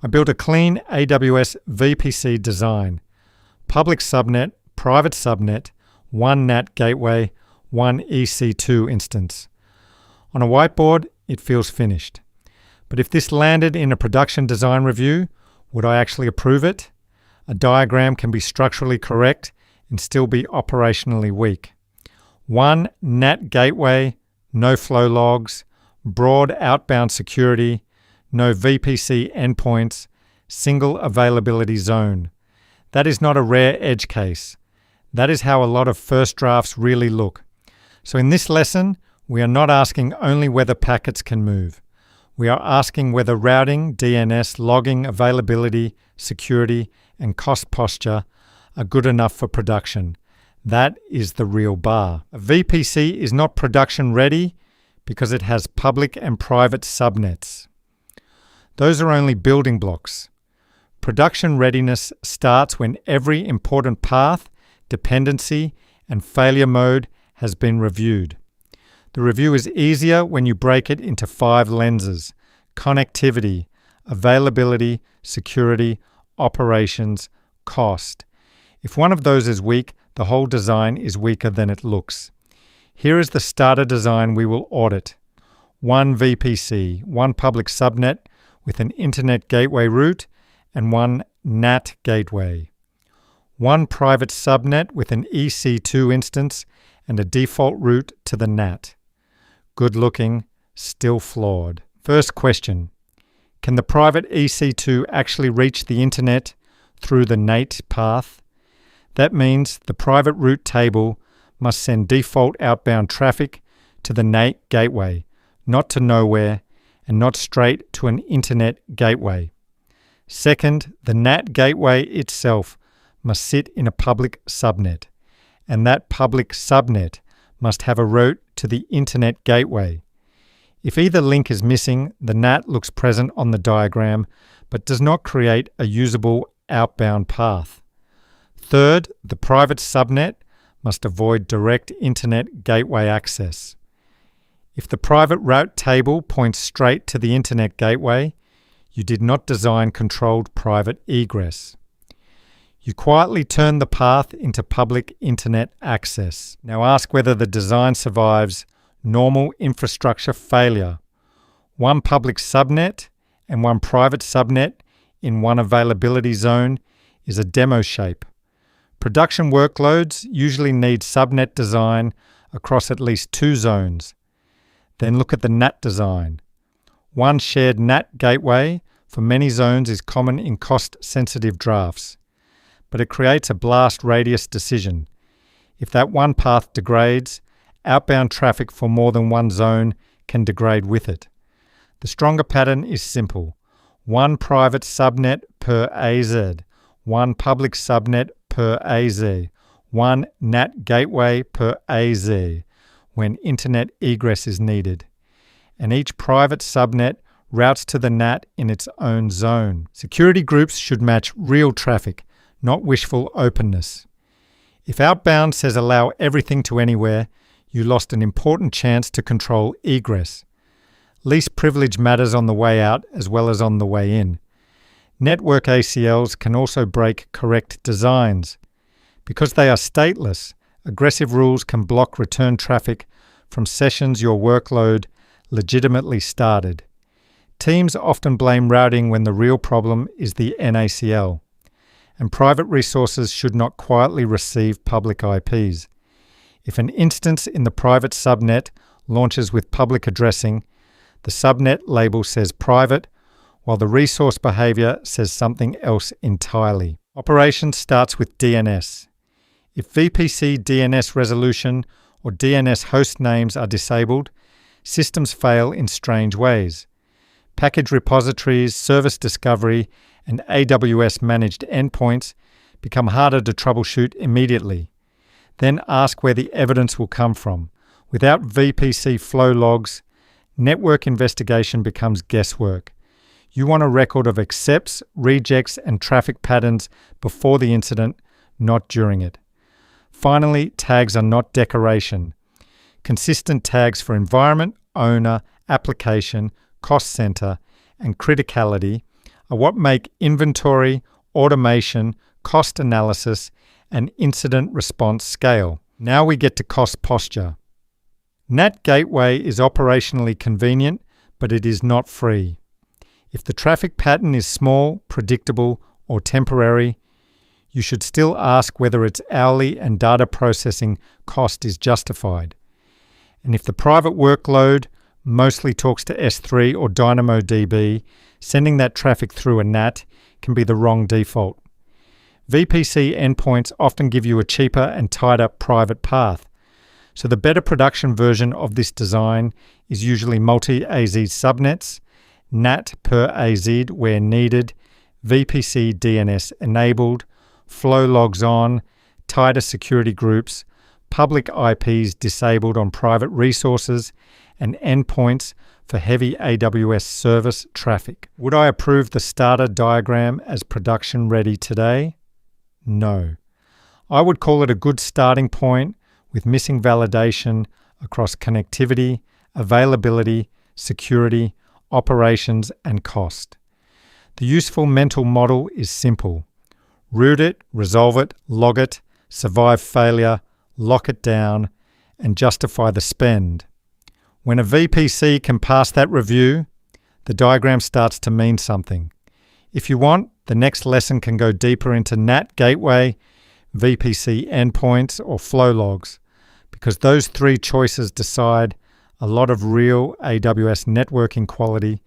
I built a clean AWS VPC design. Public subnet, private subnet, one NAT gateway, one EC2 instance. On a whiteboard, it feels finished. But if this landed in a production design review, would I actually approve it? A diagram can be structurally correct and still be operationally weak. One NAT gateway, no flow logs, broad outbound security, no VPC endpoints, single availability zone. That is not a rare edge case. That is how a lot of first drafts really look. So in this lesson, we are not asking only whether packets can move. We are asking whether routing, DNS, logging, availability, security, and cost posture are good enough for production. That is the real bar. A VPC is not production ready because it has public and private subnets. Those are only building blocks. Production readiness starts when every important path, dependency, and failure mode has been reviewed. The review is easier when you break it into 5 lenses: connectivity, availability, security, operations, cost. If one of those is weak, the whole design is weaker than it looks. Here is the starter design we will audit. One VPC, one public subnet with an internet gateway route, and one NAT gateway. One private subnet with an EC2 instance and a default route to the NAT. Good looking, still flawed. First question: can the private EC2 actually reach the internet through the NAT path? That means the private route table must send default outbound traffic to the NAT gateway, not to nowhere, and not straight to an internet gateway. Second, the NAT gateway itself must sit in a public subnet, and that public subnet must have a route to the internet gateway. If either link is missing, the NAT looks present on the diagram, but does not create a usable outbound path. Third, the private subnet must avoid direct internet gateway access. If the private route table points straight to the internet gateway, you did not design controlled private egress. You quietly turn the path into public internet access. Now ask whether the design survives normal infrastructure failure. One public subnet and one private subnet in one availability zone is a demo shape. Production workloads usually need subnet design across at least 2 zones. Then look at the NAT design. One shared NAT gateway for many zones is common in cost-sensitive drafts, but it creates a blast radius decision. If that one path degrades, outbound traffic for more than one zone can degrade with it. The stronger pattern is simple. One private subnet per AZ, one public subnet per AZ, one NAT gateway per AZ when internet egress is needed. And each private subnet routes to the NAT in its own zone. Security groups should match real traffic, not wishful openness. If outbound says allow everything to anywhere, you lost an important chance to control egress. Least privilege matters on the way out as well as on the way in. Network ACLs can also break correct designs. Because they are stateless, aggressive rules can block return traffic from sessions your workload legitimately started. Teams often blame routing when the real problem is the NACL. And private resources should not quietly receive public IPs. If an instance in the private subnet launches with public addressing, the subnet label says private, while the resource behavior says something else entirely. Operations starts with DNS. If VPC DNS resolution or DNS host names are disabled, systems fail in strange ways. Package repositories, service discovery, and AWS managed endpoints become harder to troubleshoot immediately. Then ask where the evidence will come from. Without VPC Flow Logs, network investigation becomes guesswork. You want a record of accepts, rejects, and traffic patterns before the incident, not during it. Finally, tags are not decoration. Consistent tags for environment, owner, application, cost center, and criticality are what make inventory, automation, cost analysis, and incident response scale. Now we get to cost posture. NAT Gateway is operationally convenient, but it is not free. If the traffic pattern is small, predictable, or temporary, you should still ask whether its hourly and data processing cost is justified. And if the private workload mostly talks to S3 or DynamoDB, sending that traffic through a NAT can be the wrong default. VPC endpoints often give you a cheaper and tighter private path. So the better production version of this design is usually multi-AZ subnets, NAT per AZ where needed, VPC DNS enabled, flow logs on, tighter security groups, public IPs disabled on private resources, and endpoints for heavy AWS service traffic. Would I approve the starter diagram as production ready today? No. I would call it a good starting point with missing validation across connectivity, availability, security, operations, and cost. The useful mental model is simple. Root it, resolve it, log it, survive failure, lock it down, and justify the spend. When a VPC can pass that review, the diagram starts to mean something. If you want, the next lesson can go deeper into NAT Gateway, VPC endpoints, or flow logs, because those three choices decide a lot of real AWS networking quality